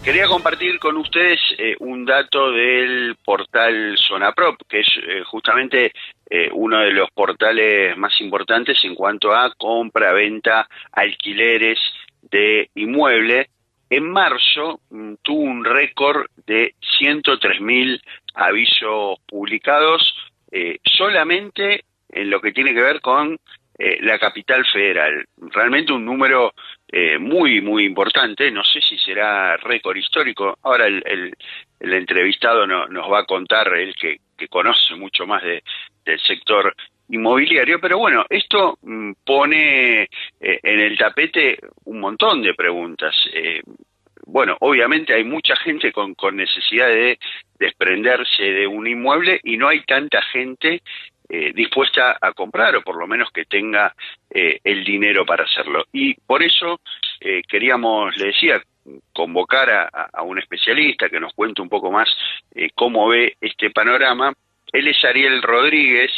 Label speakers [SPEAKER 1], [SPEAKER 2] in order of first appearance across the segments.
[SPEAKER 1] Quería compartir con ustedes un dato del portal Zonaprop, que es justamente uno de los portales más importantes en cuanto a compra, venta, alquileres de inmuebles. En marzo tuvo un récord de 103.000 avisos publicados solamente en lo que tiene que ver con la capital federal. Realmente un número muy importante. No sé si será récord histórico. Ahora el entrevistado nos va a contar, él que conoce mucho más del sector inmobiliario, pero bueno, esto pone en el tapete un montón de preguntas. Bueno, obviamente hay mucha gente con necesidad de desprenderse de un inmueble y no hay tanta gente dispuesta a comprar, o por lo menos que tenga el dinero para hacerlo. Y por eso queríamos, le decía, convocar a un especialista que nos cuente un poco más cómo ve este panorama. Él es Ariel Rodríguez,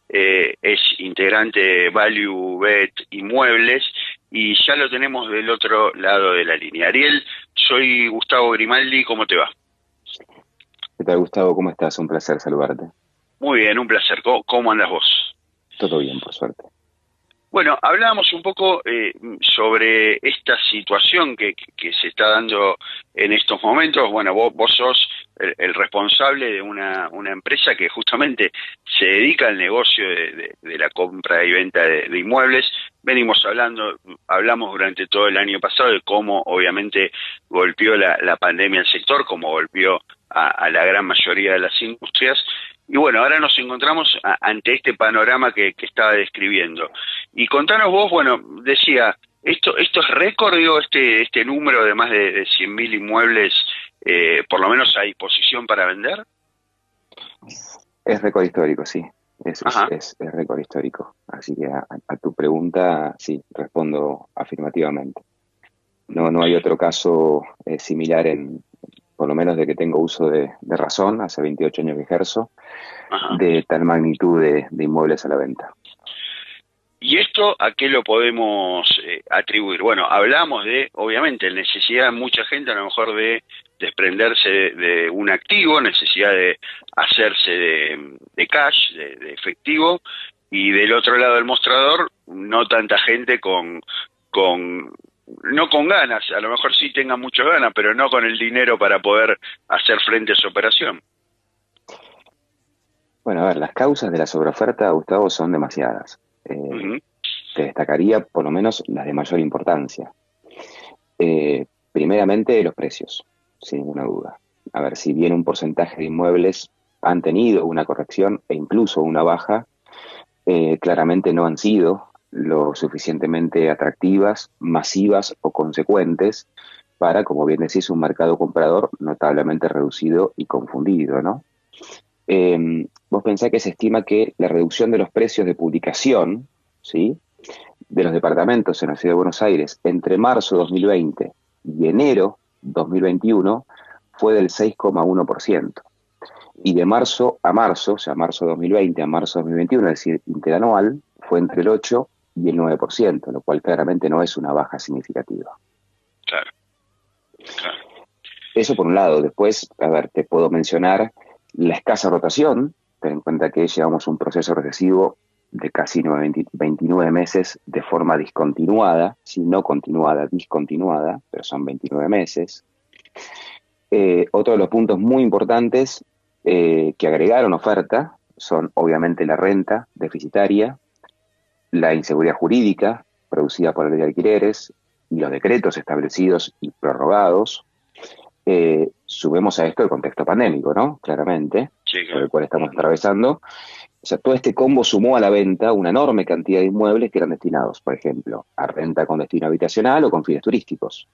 [SPEAKER 1] es integrante de Value Bet Inmuebles, y ya lo tenemos del otro lado de la línea. Ariel, soy Gustavo Grimaldi, ¿cómo te va?
[SPEAKER 2] ¿Qué tal, Gustavo? ¿Cómo estás? Un placer saludarte.
[SPEAKER 1] Muy bien, un placer. ¿Cómo andas vos?
[SPEAKER 2] Todo bien, por suerte.
[SPEAKER 1] Bueno, hablábamos un poco sobre esta situación que se está dando en estos momentos. Bueno, vos sos el responsable de una empresa que justamente se dedica al negocio de la compra y venta de inmuebles. Venimos hablamos durante todo el año pasado de cómo obviamente golpeó la pandemia al sector, cómo golpeó a la gran mayoría de las industrias. Y bueno, ahora nos encontramos ante este panorama que estaba describiendo. Y contanos vos, bueno, decía, ¿esto es récord, digo, este número de más de 100.000 inmuebles, por lo menos a disposición para vender?
[SPEAKER 2] Es récord histórico, sí. Es récord histórico. Así que a tu pregunta, sí, respondo afirmativamente. No hay otro caso similar por lo menos de que tengo uso de razón, hace 28 años que ejerzo, de tal magnitud de inmuebles a la venta.
[SPEAKER 1] ¿Y esto a qué lo podemos atribuir? Bueno, hablamos de, obviamente, necesidad de mucha gente a lo mejor de desprenderse de un activo, necesidad de hacerse de cash, de efectivo, y del otro lado del mostrador, no tanta gente no con ganas, a lo mejor sí tengan muchas ganas, pero no con el dinero para poder hacer frente a esa operación.
[SPEAKER 2] Bueno, a ver, las causas de la sobreoferta, Gustavo, son demasiadas. Te destacaría por lo menos las de mayor importancia. Primeramente, los precios, sin ninguna duda. A ver, si bien un porcentaje de inmuebles han tenido una corrección e incluso una baja, claramente no han sido lo suficientemente atractivas, masivas o consecuentes para, como bien decís, un mercado comprador notablemente reducido y confundido, ¿no? Vos pensás que se estima que la reducción de los precios de publicación, ¿sí?, de los departamentos en la Ciudad de Buenos Aires entre marzo 2020 y enero 2021 fue del 6,1%. Y de marzo a marzo, o sea, marzo 2020 a marzo 2021, es decir, interanual, fue entre el 8 y el 9%, lo cual claramente no es una baja significativa.
[SPEAKER 1] Claro.
[SPEAKER 2] Eso por un lado. Después, a ver, te puedo mencionar la escasa rotación. Ten en cuenta que llevamos un proceso recesivo de casi 29 meses de forma discontinuada, si no continuada, discontinuada, pero son 29 meses. Otro de los puntos muy importantes que agregaron oferta son obviamente la renta deficitaria, la inseguridad jurídica producida por la ley de alquileres y los decretos establecidos y prorrogados. Sumemos a esto el contexto pandémico, ¿no? Claramente, sí, claro, por el cual estamos atravesando. O sea, todo este combo sumó a la venta una enorme cantidad de inmuebles que eran destinados, por ejemplo, a renta con destino habitacional o con fines turísticos.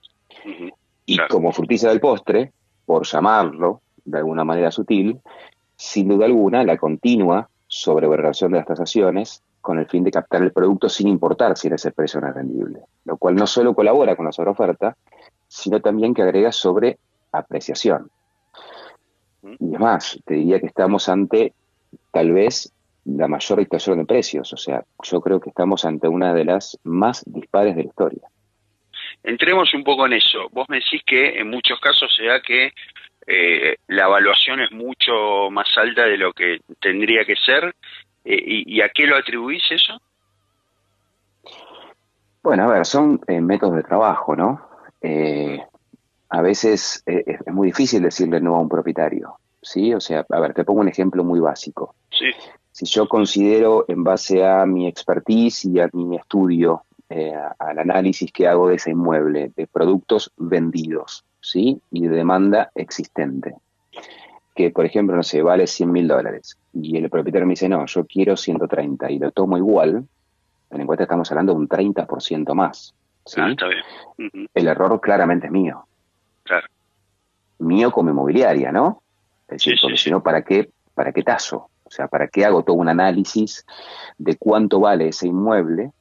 [SPEAKER 2] Y como frutilla del postre, por llamarlo de alguna manera sutil, sin duda alguna, la continua sobrevaloración de las tasaciones con el fin de captar el producto sin importar si en ese precio no es vendible, lo cual no solo colabora con la sobreoferta, sino también que agrega sobreapreciación. Y es más, te diría que estamos ante tal vez la mayor distorsión de precios. O sea, yo creo que estamos ante una de las más dispares de la historia.
[SPEAKER 1] entremos un poco en eso. Vos me decís que en muchos casos se da que la evaluación es mucho más alta de lo que tendría que ser. ¿Y a qué lo atribuís eso?
[SPEAKER 2] Bueno, a ver, son métodos de trabajo, ¿no? A veces es muy difícil decirle no a un propietario, ¿sí? O sea, a ver, te pongo un ejemplo muy básico.
[SPEAKER 1] Sí,
[SPEAKER 2] Si yo considero, en base a mi expertise y a mi estudio, al análisis que hago de ese inmueble, de productos vendidos, ¿sí? Y de demanda existente, que por ejemplo, no sé, vale $100.000, y el propietario me dice, no, yo quiero 130 y lo tomo igual, ten en cuenta que estamos hablando de un 30% más, ¿sí?
[SPEAKER 1] está bien. Ujú,
[SPEAKER 2] El error claramente es mío.
[SPEAKER 1] claro,
[SPEAKER 2] Mío como inmobiliaria, ¿no? Es
[SPEAKER 1] sí,
[SPEAKER 2] decir,
[SPEAKER 1] sí,
[SPEAKER 2] porque si
[SPEAKER 1] sí,
[SPEAKER 2] no, para qué taso? O sea, ¿para qué hago todo un análisis de cuánto vale ese inmueble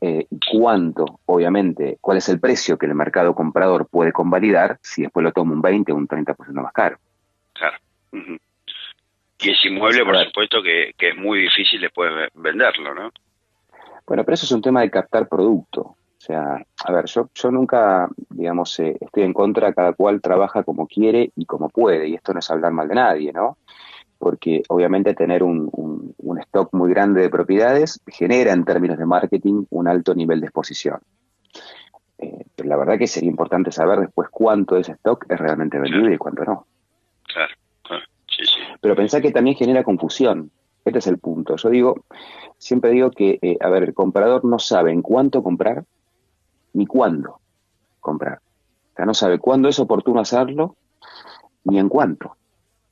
[SPEAKER 2] y cuánto, obviamente, cuál es el precio que el mercado comprador puede convalidar si después lo tomo un 20 o un 30% más caro?
[SPEAKER 1] claro. Ujú. Y ese inmueble,
[SPEAKER 2] A
[SPEAKER 1] por
[SPEAKER 2] ver,
[SPEAKER 1] supuesto, que es muy difícil después venderlo, ¿no?
[SPEAKER 2] bueno, pero eso es un tema de captar producto. O sea, a ver, yo nunca, digamos, estoy en contra, cada cual trabaja como quiere y como puede, y esto no es hablar mal de nadie, ¿no? Porque obviamente tener un stock muy grande de propiedades genera en términos de marketing un alto nivel de exposición. Pero la verdad que sería importante saber después cuánto de ese stock es realmente
[SPEAKER 1] Claro,
[SPEAKER 2] vendible y cuánto no.
[SPEAKER 1] claro, claro. Sí, sí.
[SPEAKER 2] Pero pensá que también genera confusión. Este es el punto. Siempre digo que, a ver, el comprador no sabe en cuánto comprar ni cuándo comprar. O sea, no sabe cuándo es oportuno hacerlo ni en cuánto.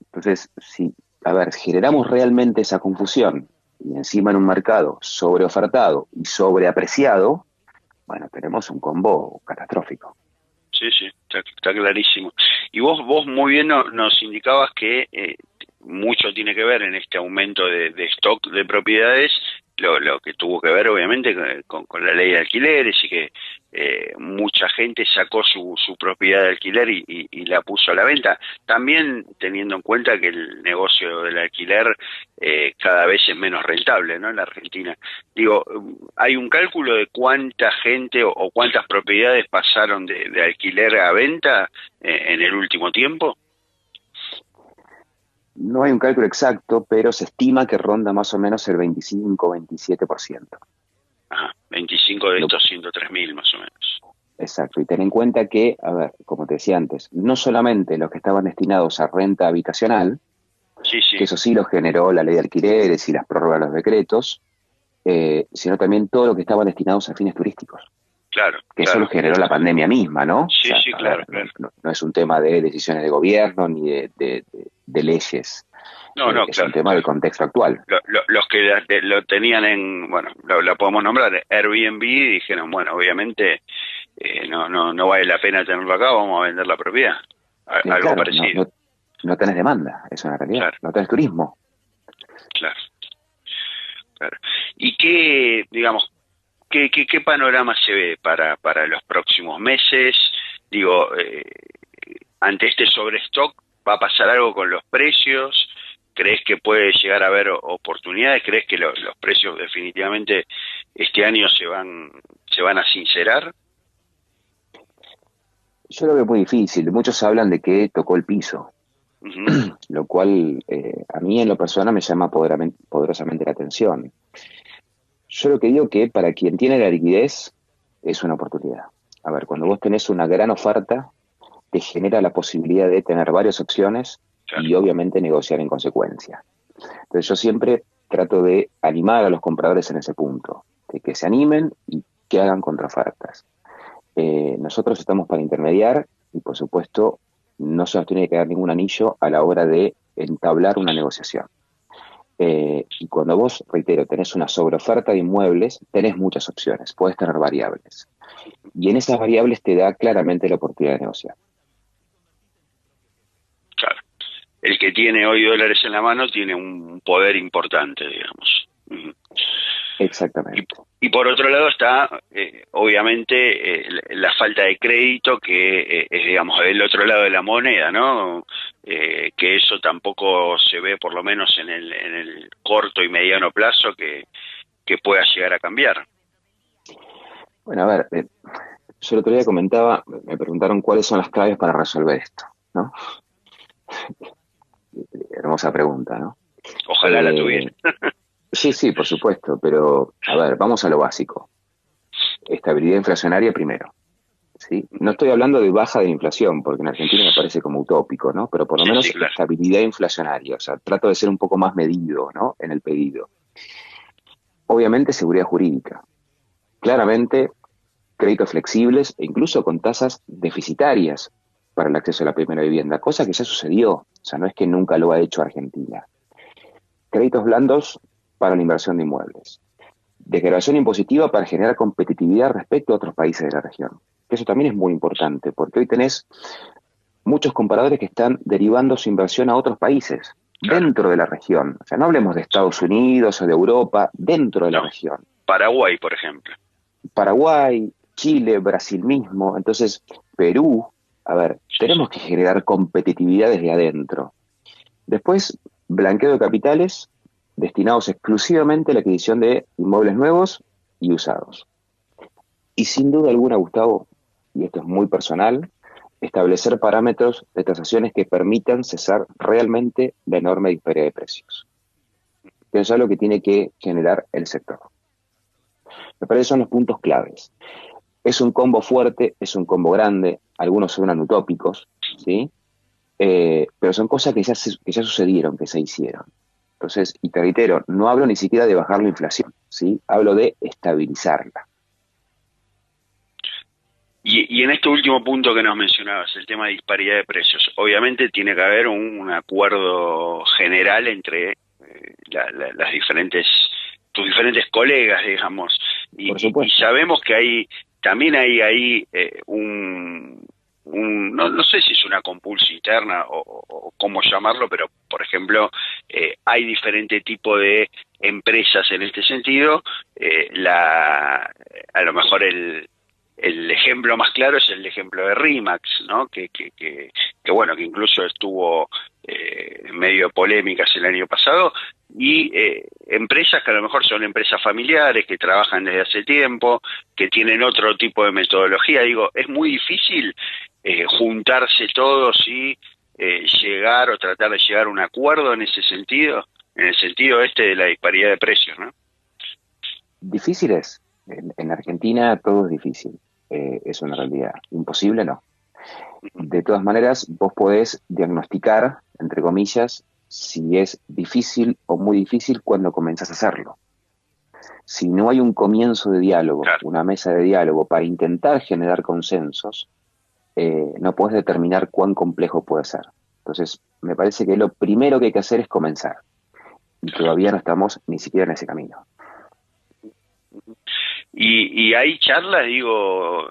[SPEAKER 2] Entonces, si, a ver, generamos realmente esa confusión y encima en un mercado sobreofertado y sobreapreciado, bueno, tenemos un combo catastrófico.
[SPEAKER 1] Sí, sí, está clarísimo. Y vos muy bien nos indicabas que mucho tiene que ver en este aumento de stock de propiedades, lo que tuvo que ver obviamente con la ley de alquileres y que mucha gente sacó su propiedad de alquiler y la puso a la venta. También teniendo en cuenta que el negocio del alquiler cada vez es menos rentable, ¿no? En la Argentina. Digo, ¿hay un cálculo de cuánta gente o cuántas propiedades pasaron de alquiler a venta en el último tiempo?
[SPEAKER 2] No hay un cálculo exacto, pero se estima que ronda más o menos el 25-27%.
[SPEAKER 1] Ajá, 25 de
[SPEAKER 2] Lo,
[SPEAKER 1] estos 103.000 más o menos.
[SPEAKER 2] exacto. Y ten en cuenta que, a ver, como te decía antes, no solamente los que estaban destinados a renta habitacional,
[SPEAKER 1] Sí,
[SPEAKER 2] que
[SPEAKER 1] sí,
[SPEAKER 2] eso sí lo generó la ley de alquileres y las prórrogas de los decretos, sino también todo lo que estaban destinados a fines turísticos,
[SPEAKER 1] claro,
[SPEAKER 2] que eso lo
[SPEAKER 1] claro.
[SPEAKER 2] generó la pandemia misma, ¿no? O
[SPEAKER 1] Sí,
[SPEAKER 2] sea,
[SPEAKER 1] sí,
[SPEAKER 2] a ver,
[SPEAKER 1] claro, claro.
[SPEAKER 2] no es un tema de decisiones de gobierno ni de leyes,
[SPEAKER 1] No, no,
[SPEAKER 2] es un
[SPEAKER 1] claro,
[SPEAKER 2] tema de
[SPEAKER 1] claro.
[SPEAKER 2] contexto actual.
[SPEAKER 1] Los que lo tenían en, bueno, lo podemos nombrar Airbnb, dijeron, bueno, obviamente no vale la pena tenerlo acá, vamos a vender la propiedad. Algo
[SPEAKER 2] Claro,
[SPEAKER 1] parecido.
[SPEAKER 2] no tenés demanda, es una realidad,
[SPEAKER 1] Claro,
[SPEAKER 2] no tenés turismo.
[SPEAKER 1] claro, claro. ¿Y qué, digamos, qué panorama se ve para los próximos meses? Digo, ante este sobrestock, ¿va a pasar algo con los precios? ¿Crees que puede llegar a haber oportunidades? ¿Crees que los precios definitivamente este año se van a sincerar?
[SPEAKER 2] Yo lo veo muy difícil, muchos hablan de que tocó el piso,
[SPEAKER 1] Ujú,
[SPEAKER 2] lo cual a mí en lo personal me llama poderosamente la atención. Yo lo que digo que para quien tiene la liquidez es una oportunidad. A ver, cuando
[SPEAKER 1] ujú,
[SPEAKER 2] vos tenés una gran oferta, te genera la posibilidad de tener varias opciones
[SPEAKER 1] claro,
[SPEAKER 2] y obviamente negociar en consecuencia. Entonces yo siempre trato de animar a los compradores en ese punto, de que se animen y que hagan contraofertas. Nosotros estamos para intermediar y por supuesto no se nos tiene que quedar ningún anillo a la hora de entablar una negociación. Y cuando vos, reitero, tenés una sobreoferta de inmuebles, tenés muchas opciones, podés tener variables. Y en esas variables te da claramente la oportunidad de negociar.
[SPEAKER 1] claro. El que tiene hoy dólares en la mano tiene un poder importante, digamos. Ujú. Y,
[SPEAKER 2] Exactamente.
[SPEAKER 1] y por otro lado está, obviamente, la falta de crédito que es, digamos, del otro lado de la moneda, ¿no? Que eso tampoco se ve, por lo menos en el corto y mediano plazo, que pueda llegar a cambiar.
[SPEAKER 2] Bueno, a ver, Yo el otro día comentaba, me preguntaron cuáles son las claves para resolver esto, ¿no? Hermosa pregunta, ¿no?
[SPEAKER 1] Ojalá la tuviera.
[SPEAKER 2] Sí, sí, por supuesto, pero a ver, vamos a lo básico. Estabilidad inflacionaria primero, ¿sí? No estoy hablando de baja de inflación, porque en Argentina me parece como utópico, ¿no? Pero por lo
[SPEAKER 1] Sí, sí,
[SPEAKER 2] menos
[SPEAKER 1] claro.
[SPEAKER 2] estabilidad inflacionaria, o sea, trato de ser un poco más medido, ¿no? En el pedido. Obviamente seguridad jurídica. Claramente créditos flexibles e incluso con tasas deficitarias para el acceso a la primera vivienda, cosa que ya sucedió, o sea, no es que nunca lo ha hecho Argentina. Créditos blandos para la inversión de inmuebles. Declaración impositiva para generar competitividad respecto a otros países de la región. Eso también es muy importante, porque hoy tenés muchos comparadores que están derivando su inversión a otros países,
[SPEAKER 1] Claro.
[SPEAKER 2] dentro de la región. O sea, no hablemos de Estados Unidos o de Europa, dentro de la
[SPEAKER 1] No.
[SPEAKER 2] región.
[SPEAKER 1] Paraguay, por ejemplo.
[SPEAKER 2] Paraguay, Chile, Brasil mismo. Entonces, Perú, a ver,
[SPEAKER 1] Sí, sí.
[SPEAKER 2] tenemos que generar competitividad desde adentro. Después, blanqueo de capitales destinados exclusivamente a la adquisición de inmuebles nuevos y usados. Y sin duda alguna, Gustavo, y esto es muy personal, establecer parámetros de tasaciones que permitan cesar realmente la enorme disparidad de precios. Eso es lo que tiene que generar el sector. Me parece que son los puntos claves. Es un combo fuerte, es un combo grande, algunos suenan utópicos, ¿sí? Pero son cosas que ya sucedieron, que se hicieron. Entonces, y te reitero, no hablo ni siquiera de bajar la inflación, ¿sí? Hablo de estabilizarla.
[SPEAKER 1] Y en este último punto que nos mencionabas, el tema de disparidad de precios, obviamente tiene que haber un acuerdo general entre las diferentes, tus diferentes colegas, digamos,
[SPEAKER 2] Por
[SPEAKER 1] y
[SPEAKER 2] supuesto.
[SPEAKER 1] sabemos que también hay ahí no, no sé si es una compulsa interna o cómo llamarlo, pero por ejemplo, hay diferente tipo de empresas en este sentido, a lo mejor el ejemplo más claro es el ejemplo de RIMAX, ¿no? Que bueno, que incluso estuvo en medio de polémicas el año pasado, y empresas que a lo mejor son empresas familiares, que trabajan desde hace tiempo, que tienen otro tipo de metodología. Digo, es muy difícil juntarse todos y llegar o tratar de llegar a un acuerdo en ese sentido, en el sentido este de la disparidad de precios, ¿no?
[SPEAKER 2] Difícil es. En Argentina todo es difícil. Es una realidad. Imposible no. De todas maneras, vos podés diagnosticar, entre comillas, si es difícil o muy difícil cuando comenzás a hacerlo. Si no hay un comienzo de diálogo,
[SPEAKER 1] Claro.
[SPEAKER 2] una mesa de diálogo para intentar generar consensos, no podés determinar cuán complejo puede ser. Entonces, me parece que lo primero que hay que hacer es comenzar. Y todavía no estamos ni siquiera en ese camino.
[SPEAKER 1] Y hay charlas, digo,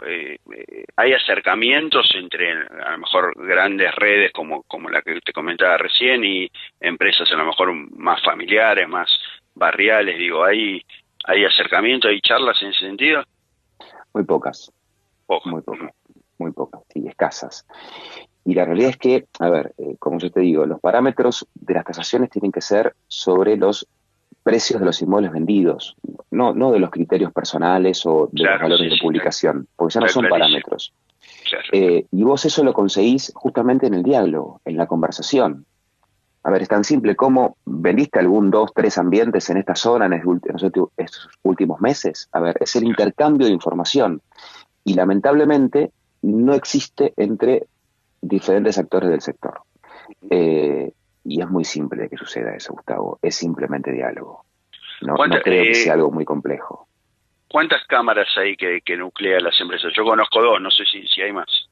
[SPEAKER 1] hay acercamientos entre a lo mejor grandes redes como la que te comentaba recién y empresas a lo mejor más familiares, más barriales, digo, hay acercamientos, hay charlas en ese sentido.
[SPEAKER 2] Muy pocas,
[SPEAKER 1] Poco.
[SPEAKER 2] muy pocas, muy pocas, sí, escasas. Y la realidad es que, a ver, como yo te digo, los parámetros de las tasaciones tienen que ser sobre los precios de los inmuebles vendidos, no de los criterios personales o de los
[SPEAKER 1] Claro,
[SPEAKER 2] valores
[SPEAKER 1] sí,
[SPEAKER 2] de
[SPEAKER 1] sí,
[SPEAKER 2] publicación, porque ya no
[SPEAKER 1] está
[SPEAKER 2] son
[SPEAKER 1] clarísimo.
[SPEAKER 2] parámetros.
[SPEAKER 1] Claro.
[SPEAKER 2] Y vos eso lo conseguís justamente en el diálogo, en la conversación. A ver, es tan simple como vendiste algún dos, tres ambientes en esta zona estos últimos meses. A ver, es el intercambio de información y lamentablemente no existe entre diferentes actores del sector. Eh, y es muy simple que suceda eso, Gustavo. Es simplemente diálogo. No
[SPEAKER 1] ¿Cuánta-
[SPEAKER 2] creo que sea algo muy complejo.
[SPEAKER 1] ¿Cuántas cámaras hay que nuclean las empresas? Yo conozco dos, no sé si hay más.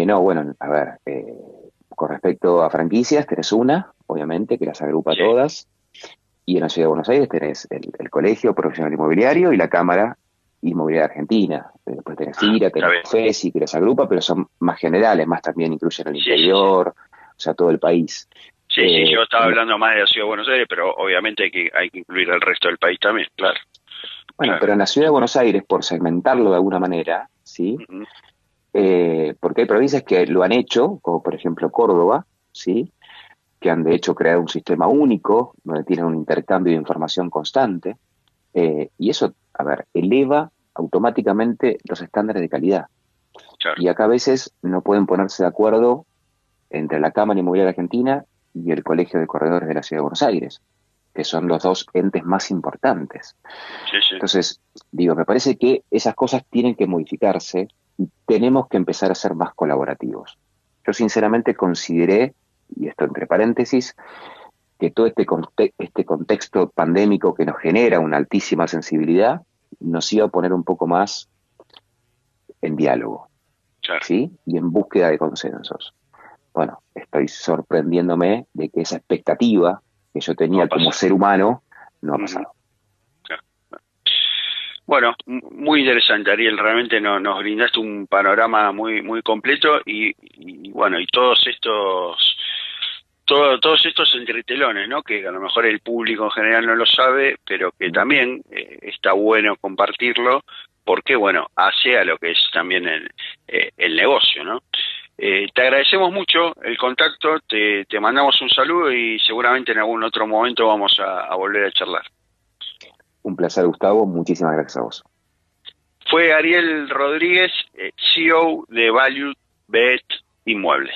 [SPEAKER 2] No, bueno, a ver, con respecto a franquicias, tenés una, obviamente, que las agrupa
[SPEAKER 1] Sí.
[SPEAKER 2] todas. Y en la Ciudad de Buenos Aires tenés el Colegio Profesional Inmobiliario y la Cámara Inmobiliaria Argentina. Después tenés FIRA,
[SPEAKER 1] Está
[SPEAKER 2] tenés
[SPEAKER 1] bien.
[SPEAKER 2] FESI, que las agrupa, pero son más generales, más también incluyen el
[SPEAKER 1] Sí, sí, sí.
[SPEAKER 2] interior, o sea, todo el país.
[SPEAKER 1] Sí, sí, yo estaba
[SPEAKER 2] En
[SPEAKER 1] hablando más de la Ciudad de Buenos Aires, pero obviamente hay que incluir al resto del país también, claro,
[SPEAKER 2] Bueno,
[SPEAKER 1] claro.
[SPEAKER 2] pero en la Ciudad de Buenos Aires, por segmentarlo de alguna manera, ¿sí?
[SPEAKER 1] Ujú.
[SPEAKER 2] Porque hay provincias que lo han hecho, como por ejemplo Córdoba, ¿sí? Que han de hecho creado un sistema único, donde tienen un intercambio de información constante, y eso, a ver, eleva automáticamente los estándares de calidad.
[SPEAKER 1] Claro.
[SPEAKER 2] Y acá a veces no pueden ponerse de acuerdo entre la Cámara Inmobiliaria Argentina y el Colegio de Corredores de la Ciudad de Buenos Aires, que son los dos entes más importantes.
[SPEAKER 1] Sí, sí.
[SPEAKER 2] Entonces, digo, me parece que esas cosas tienen que modificarse y tenemos que empezar a ser más colaborativos. Yo sinceramente consideré, y esto entre paréntesis, que todo este contexto pandémico que nos genera una altísima sensibilidad nos iba a poner un poco más en diálogo,
[SPEAKER 1] Claro.
[SPEAKER 2] ¿sí? Y en búsqueda de consensos. Bueno, estoy sorprendiéndome de que esa expectativa que yo
[SPEAKER 1] No
[SPEAKER 2] tenía como
[SPEAKER 1] pasa.
[SPEAKER 2] ser humano no ha pasado.
[SPEAKER 1] Claro. Bueno, muy interesante, Ariel. Realmente nos brindaste un panorama muy completo y bueno, y todos estos entretelones, ¿no? Que a lo mejor el público en general no lo sabe, pero que también está bueno compartirlo, porque bueno, hace a lo que es también el negocio, ¿no? Te agradecemos mucho el contacto, te mandamos un saludo y seguramente en algún otro momento vamos a volver a charlar.
[SPEAKER 2] Un placer, Gustavo. Muchísimas gracias a vos.
[SPEAKER 1] Fue Ariel Rodríguez, CEO de Value Bet Inmuebles.